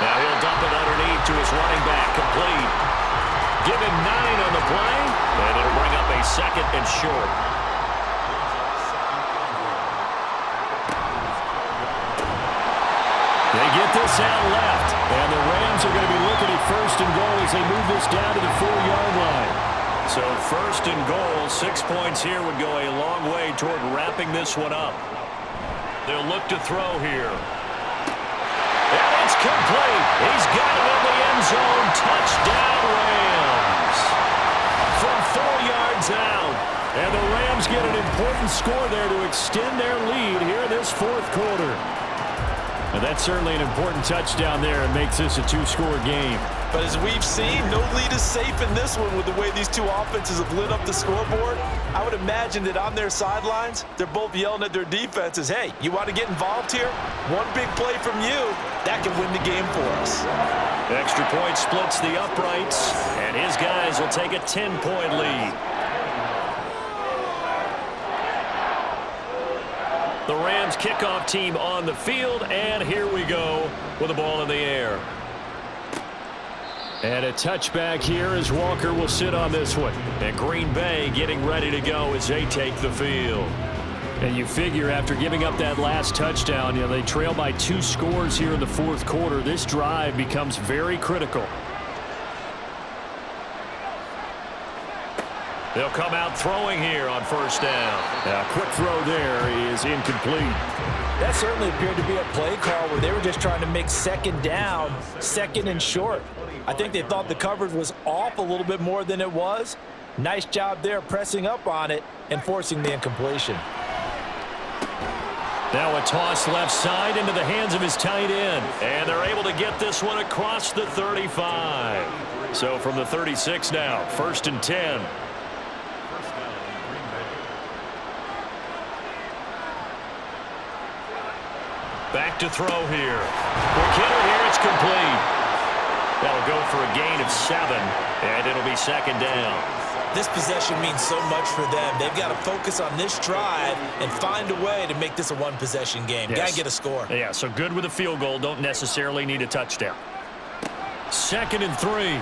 Now he'll dump it underneath to his running back, complete. Give him 9 on the play, and it'll bring up a 2nd and short. They get this out left, and the Rams are going to be looking at 1st and goal as they move this down to the 4-yard line. So 1st and goal, 6 points here would go a long way toward wrapping this one up. They'll look to throw here. And it's complete. He's got it in the end zone. Touchdown, Rams. From 4 yards out. And the Rams get an important score there to extend their lead here in this fourth quarter. And that's certainly an important touchdown there and makes this a 2-score game. But as we've seen, no lead is safe in this one with the way these two offenses have lit up the scoreboard. I would imagine that on their sidelines, they're both yelling at their defenses, hey, you want to get involved here? One big play from you, that can win the game for us. Extra point splits the uprights, and his guys will take a 10-point lead. The Rams kickoff team on the field, and here we go with the ball in the air. And a touchback here as Walker will sit on this one. And Green Bay getting ready to go as they take the field. And you figure after giving up that last touchdown, they trail by 2 scores here in the fourth quarter. This drive becomes very critical. They'll come out throwing here on first down. A quick throw there is incomplete. That certainly appeared to be a play call where they were just trying to make second down, 2nd and short. I think they thought the coverage was off a little bit more than it was. Nice job there pressing up on it and forcing the incompletion. Now a toss left side into the hands of his tight end. And they're able to get this one across the 35. So from the 36 now, 1st and 10. Back to throw here. Quick hitter here, it's complete. That'll go for a gain of 7, and it'll be 2nd down. This possession means so much for them. They've got to focus on this drive and find a way to make this a one-possession game. Yes. Got to get a score. Yeah, so good with a field goal. Don't necessarily need a touchdown. 2nd and 3.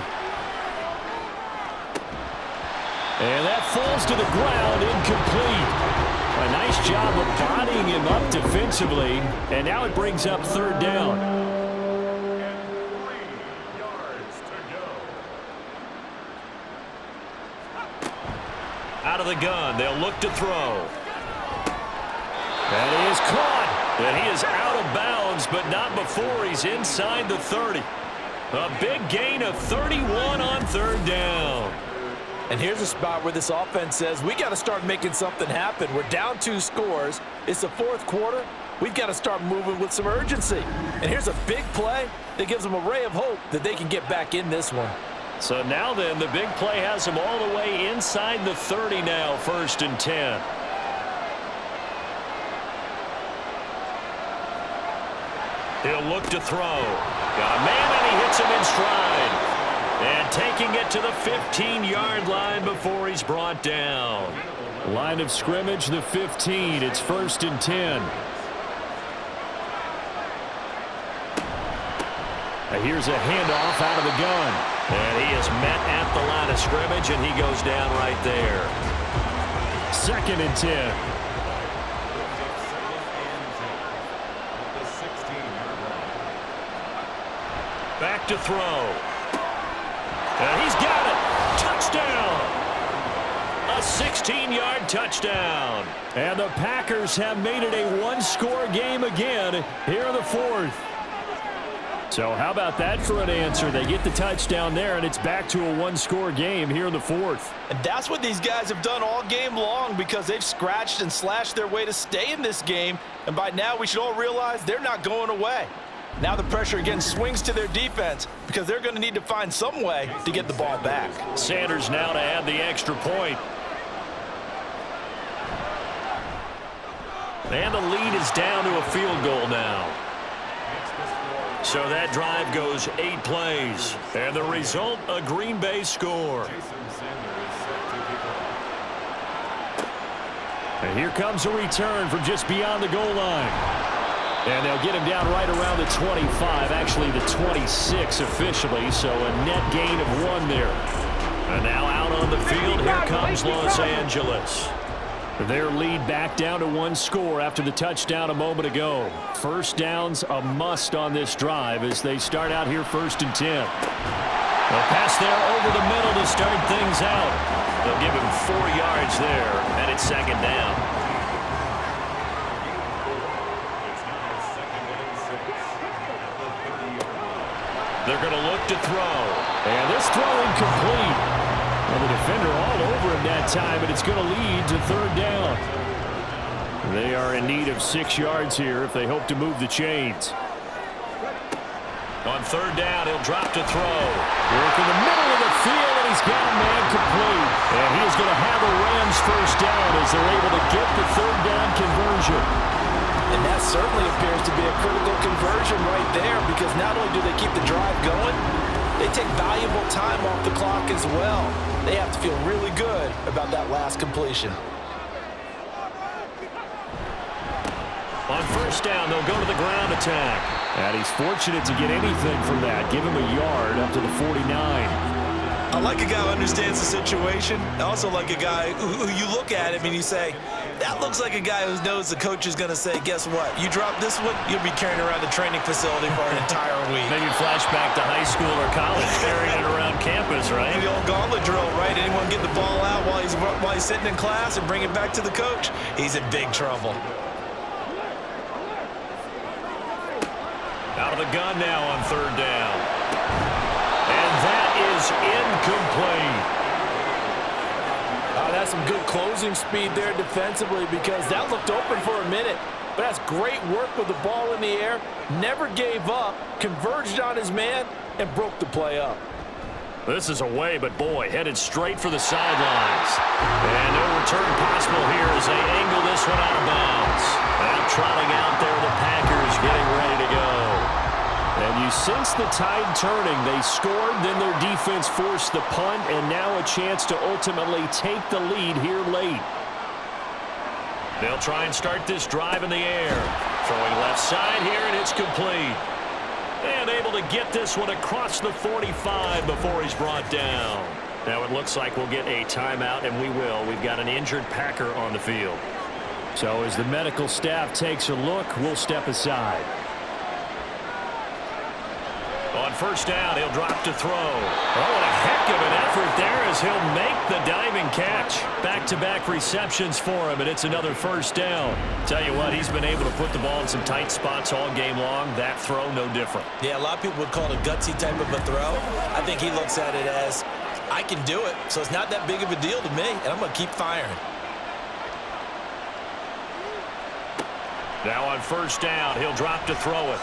And that falls to the ground, incomplete. A nice job of bodying him up defensively. And now it brings up third down. And 3 yards to go. Out of the gun, they'll look to throw. And he is caught. And he is out of bounds, but not before he's inside the 30. A big gain of 31 on third down. And here's a spot where this offense says, we got to start making something happen. We're down 2 scores. It's the fourth quarter. We've got to start moving with some urgency. And here's a big play that gives them a ray of hope that they can get back in this one. So now then, the big play has them all the way inside the 30 now, 1st and 10. He'll look to throw. Got a man, and he hits him in stride. And taking it to the 15-yard line before he's brought down. Line of scrimmage, the 15. It's 1st and 10. Here's a handoff out of the gun. And he is met at the line of scrimmage, and he goes down right there. 2nd and 10. Back to throw. And he's got it. Touchdown. A 16-yard touchdown. And the Packers have made it a one-score game again here in the 4th. So how about that for an answer? They get the touchdown there, and it's back to a one-score game here in the 4th. And that's what these guys have done all game long, because they've scratched and slashed their way to stay in this game. And by now, we should all realize they're not going away. Now the pressure again swings to their defense, because they're going to need to find some way to get the ball back. Sanders now to add the extra point. And the lead is down to a field goal now. So that drive goes 8 plays. And the result, a Green Bay score. And here comes a return from just beyond the goal line. And they'll get him down right around the 25, actually the 26 officially, so a net gain of 1 there. And now out on the field, here comes Los Angeles. Their lead back down to 1 score after the touchdown a moment ago. First down's a must on this drive as they start out here 1st and 10. A pass there over the middle to start things out. They'll give him 4 yards there, and it's 2nd down. They're going to look to throw. And this throw incomplete. Well, the defender all over him that time, but it's going to lead to 3rd down. They are in need of 6 yards here if they hope to move the chains. On 3rd down, he'll drop to throw. Work in the middle of the field, and he's got a man complete. And he is going to have a Rams 1st down as they're able to get the 3rd down conversion. And that certainly appears to be a critical conversion right there, because not only do they keep the drive going, they take valuable time off the clock as well. They have to feel really good about that last completion. On 1st down, they'll go to the ground attack. And he's fortunate to get anything from that. Give him a yard up to the 49. I like a guy who understands the situation. I also like a guy who you look at him and you say, that looks like a guy who knows the coach is going to say, guess what? You drop this one, you'll be carrying around the training facility for an entire week. Maybe flashback to high school or college, carrying it around campus, right? The old gauntlet drill, right? Anyone get the ball out while he's sitting in class and bring it back to the coach? He's in big trouble. Out of the gun now on 3rd down. And that is incomplete. That's some good closing speed there defensively, because that looked open for a minute. But that's great work with the ball in the air. Never gave up, converged on his man, and broke the play up. This is away, but boy, headed straight for the sidelines. And no return possible here as they angle this one out of bounds. And trotting out there, the Packers getting ready to go. And you sense the tide turning. They scored, then their defense forced the punt, and now a chance to ultimately take the lead here late. They'll try and start this drive in the air. Throwing left side here, and it's complete. And able to get this one across the 45 before he's brought down. Now it looks like we'll get a timeout, and we will. We've got an injured Packer on the field. So as the medical staff takes a look, we'll step aside. On first down, he'll drop to throw. Oh, what a heck of an effort there as he'll make the diving catch. Back-to-back receptions for him, and it's another first down. Tell you what, he's been able to put the ball in some tight spots all game long. That throw, no different. Yeah, a lot of people would call it a gutsy type of a throw. I think he looks at it as, I can do it, so it's not that big of a deal to me, and I'm going to keep firing. Now on first down, he'll drop to throw it.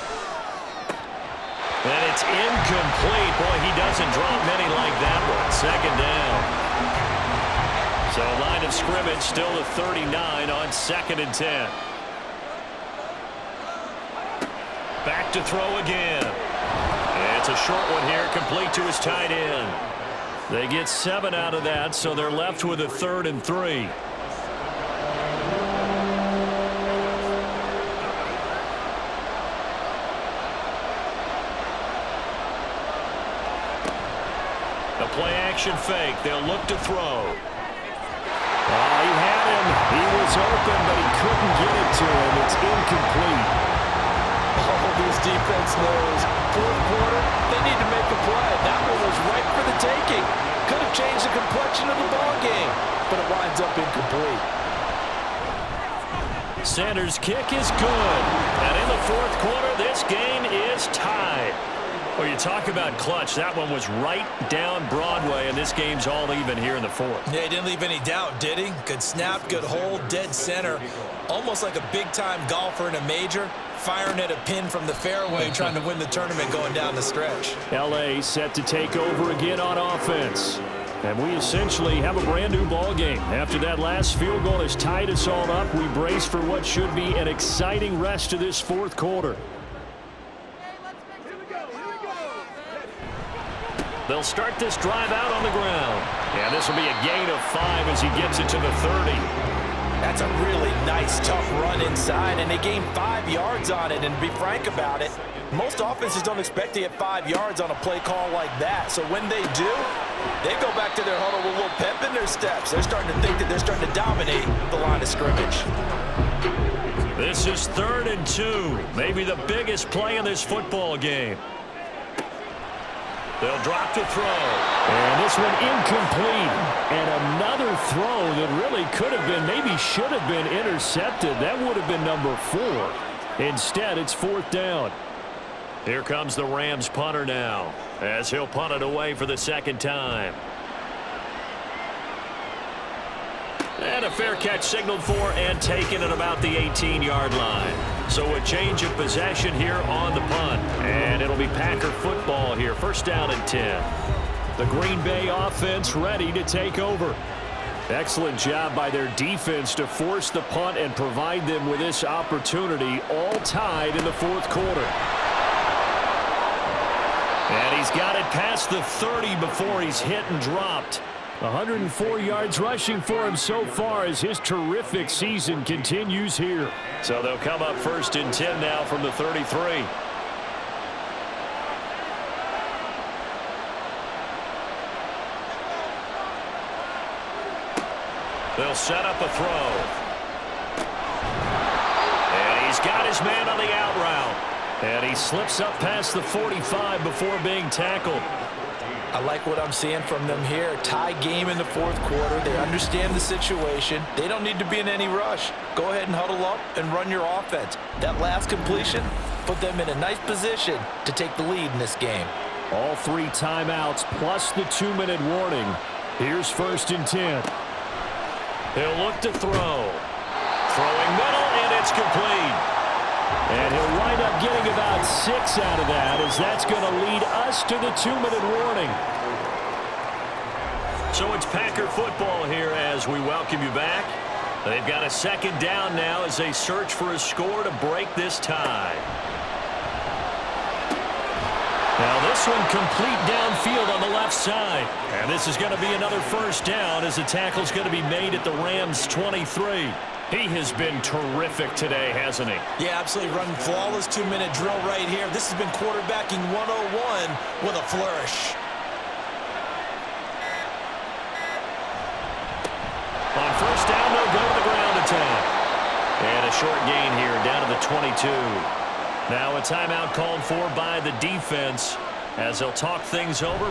And it's incomplete. Boy, he doesn't drop many like that one. Second down. So line of scrimmage still at 39 on 2nd and 10. Back to throw again. And it's a short one here, complete to his tight end. They get 7 out of that, so they're left with a 3rd and 3. A play-action fake. They'll look to throw. Oh, he had him. He was open, but he couldn't get it to him. It's incomplete. Oh, this defense knows. Fourth quarter, they need to make a play. That one was right for the taking. Could have changed the complexion of the ball game, but it winds up incomplete. Sanders' kick is good. And in the fourth quarter, this game is tied. Well, you talk about clutch. That one was right down Broadway, and this game's all even here in the fourth. Yeah, he didn't leave any doubt, did he? Good snap, good hold, dead center. Almost like a big-time golfer in a major, firing at a pin from the fairway, trying to win the tournament going down the stretch. L.A. set to take over again on offense. And we essentially have a brand-new ball game. After that last field goal has tied us all up, we brace for what should be an exciting rest of this fourth quarter. They'll start this drive out on the ground. And this will be a gain of 5 as he gets it to the 30. That's a really nice, tough run inside, and they gained 5 yards on it. And to be frank about it, most offenses don't expect to get 5 yards on a play call like that. So when they do, they go back to their huddle with a little pep in their steps. They're starting to think that they're starting to dominate the line of scrimmage. This is 3rd and 2. Maybe the biggest play in this football game. They'll drop to throw. And this one incomplete. And another throw that really could have been, maybe should have been intercepted. That would have been number 4. Instead, it's 4th down. Here comes the Rams punter now, as he'll punt it away for the 2nd time. And a fair catch signaled for and taken at about the 18-yard line. So a change of possession here on the punt. And it'll be Packer football here. 1st down and 10. The Green Bay offense ready to take over. Excellent job by their defense to force the punt and provide them with this opportunity, all tied in the fourth quarter. And he's got it past the 30 before he's hit and dropped. 104 yards rushing for him so far as his terrific season continues here. So they'll come up 1st and 10 now from the 33. They'll set up a throw. And he's got his man on the out route. And he slips up past the 45 before being tackled. I like what I'm seeing from them here. Tie game in the fourth quarter. They understand the situation. They don't need to be in any rush. Go ahead and huddle up and run your offense. That last completion put them in a nice position to take the lead in this game. All 3 timeouts plus the 2-minute warning. Here's 1st and 10. He'll look to throw. Throwing middle, and it's complete. And he'll wind up getting about 6 out of that, as that's going to lead us to the 2-minute warning. So it's Packer football here as we welcome you back. They've got a 2nd down now as they search for a score to break this tie. Now this one complete downfield on the left side. And this is going to be another 1st down as the tackle's going to be made at the Rams' 23. He has been terrific today, hasn't he? Yeah, absolutely. Running flawless 2-minute drill right here. This has been quarterbacking 101 with a flourish. First down, they'll go to the ground attack. And a short gain here, down to the 22. Now a timeout called for by the defense as they'll talk things over.